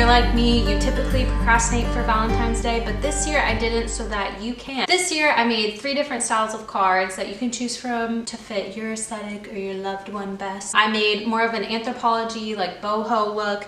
you're like me, you typically procrastinate for Valentine's Day, but this year I didn't so that you can. This year I made 3 different styles of cards that you can choose from to fit your aesthetic or your loved one best. I made more of an anthropology, like boho look,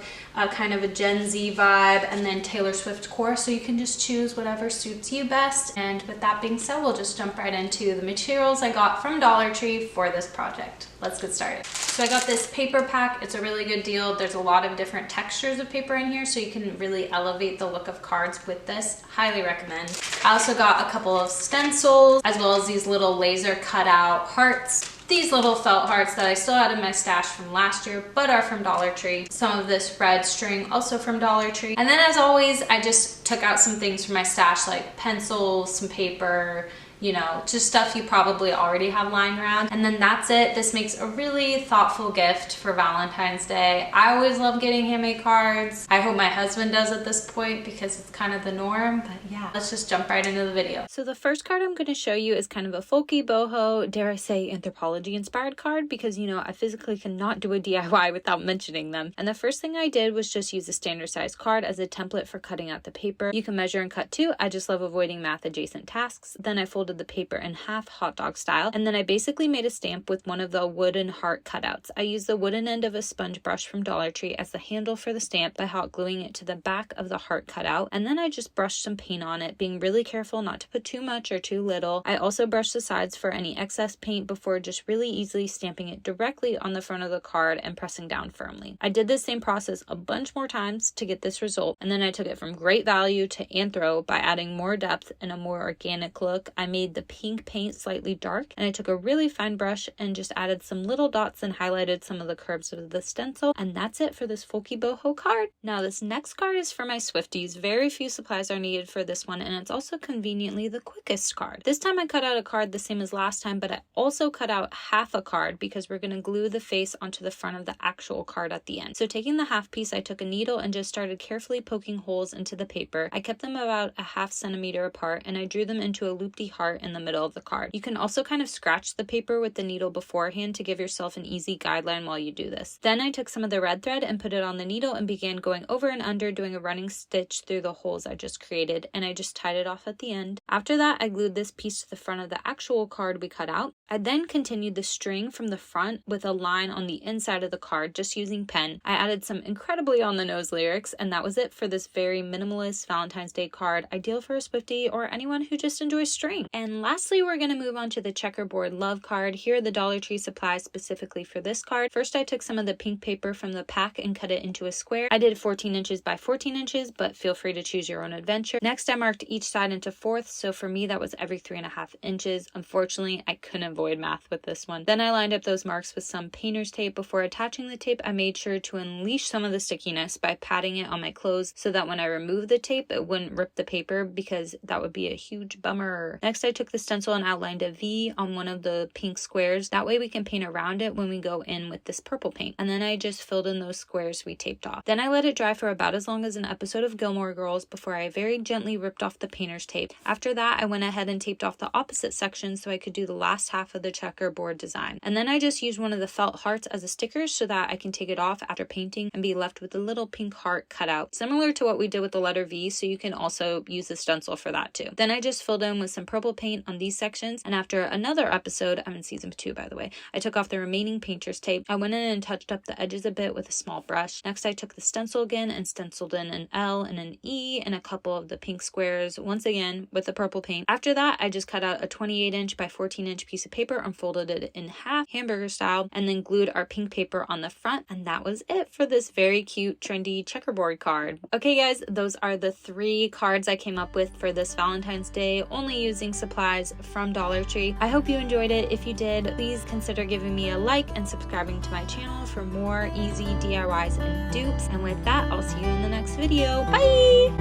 kind of a Gen Z vibe, and then Taylor Swift core, so you can just choose whatever suits you best. And with that being said, we'll just jump right into the materials I got from Dollar Tree for this project. Let's get started. So I got this paper pack. It's a really good deal. There's a lot of different textures of paper in here, so you can really elevate the look of cards with this. Highly recommend. I also got a couple of stencils, as well as these little laser cutout hearts. These little felt hearts that I still had in my stash from last year, but are from Dollar Tree. Some of this red string, also from Dollar Tree. And then as always, I just took out some things from my stash, like pencils, some paper, you know, just stuff you probably already have lying around. And then that's it. This makes a really thoughtful gift for Valentine's Day. I always love getting handmade cards. I hope my husband does at this point because it's kind of the norm, but yeah, let's just jump right into the video. So the first card I'm going to show you is kind of a folky boho, dare I say anthropology inspired card, because you know, I physically cannot do a DIY without mentioning them. And the first thing I did was just use a standard size card as a template for cutting out the paper. You can measure and cut too. I just love avoiding math adjacent tasks. Then I folded the paper in half hot dog style, and then I basically made a stamp with one of the wooden heart cutouts. I used the wooden end of a sponge brush from Dollar Tree as the handle for the stamp by hot gluing it to the back of the heart cutout, and then I just brushed some paint on it, being really careful not to put too much or too little. I also brushed the sides for any excess paint before just really easily stamping it directly on the front of the card and pressing down firmly. I did this same process a bunch more times to get this result, and then I took it from great value to anthro by adding more depth and a more organic look. I made the pink paint slightly dark, and I took a really fine brush and just added some little dots and highlighted some of the curves of the stencil, and that's it for this folky boho card. Now this next card is for my Swifties. Very few supplies are needed for this one, and it's also conveniently the quickest card. This time I cut out a card the same as last time, but I also cut out half a card because we're going to glue the face onto the front of the actual card at the end. So taking the half piece, I took a needle and just started carefully poking holes into the paper. I kept them about a ½ centimeter apart, and I drew them into a looped heart in the middle of the card. You can also kind of scratch the paper with the needle beforehand to give yourself an easy guideline while you do this. Then I took some of the red thread and put it on the needle and began going over and under, doing a running stitch through the holes I just created, and I just tied it off at the end. After that, I glued this piece to the front of the actual card we cut out. I then continued the string from the front with a line on the inside of the card, just using pen. I added some incredibly on the nose lyrics, and that was it for this very minimalist Valentine's Day card, ideal for a Swiftie or anyone who just enjoys string. And lastly, we're going to move on to the checkerboard love card. Here are the Dollar Tree supplies specifically for this card. First, I took some of the pink paper from the pack and cut it into a square. I did 14 inches by 14 inches, but feel free to choose your own adventure. Next, I marked each side into fourths, so for me that was every 3.5 inches. Unfortunately, I couldn't avoid math with this one. Then I lined up those marks with some painter's tape. Before attaching the tape, I made sure to unleash some of the stickiness by patting it on my clothes so that when I removed the tape, it wouldn't rip the paper, because that would be a huge bummer. Next, I took the stencil and outlined a V on one of the pink squares. That way we can paint around it when we go in with this purple paint. And then I just filled in those squares we taped off. Then I let it dry for about as long as an episode of Gilmore Girls before I very gently ripped off the painter's tape. After that, I went ahead and taped off the opposite section so I could do the last half of the checkerboard design. And then I just used one of the felt hearts as a sticker so that I can take it off after painting and be left with a little pink heart cut out, similar to what we did with the letter V, so you can also use the stencil for that too. Then I just filled in with some purple paint on these sections, and after another episode, I'm in season 2 by the way, I took off the remaining painter's tape. I went in and touched up the edges a bit with a small brush. Next, I took the stencil again and stenciled in an L and an E and a couple of the pink squares, once again with the purple paint. After that, I just cut out a 28-inch by 14-inch piece of paper and folded it in half, hamburger style, and then glued our pink paper on the front, and that was it for this very cute, trendy checkerboard card. Okay guys, those are the 3 cards I came up with for this Valentine's Day, only using supplies from Dollar Tree. I hope you enjoyed it. If you did, please consider giving me a like and subscribing to my channel for more easy DIYs and dupes. And with that, I'll see you in the next video. Bye!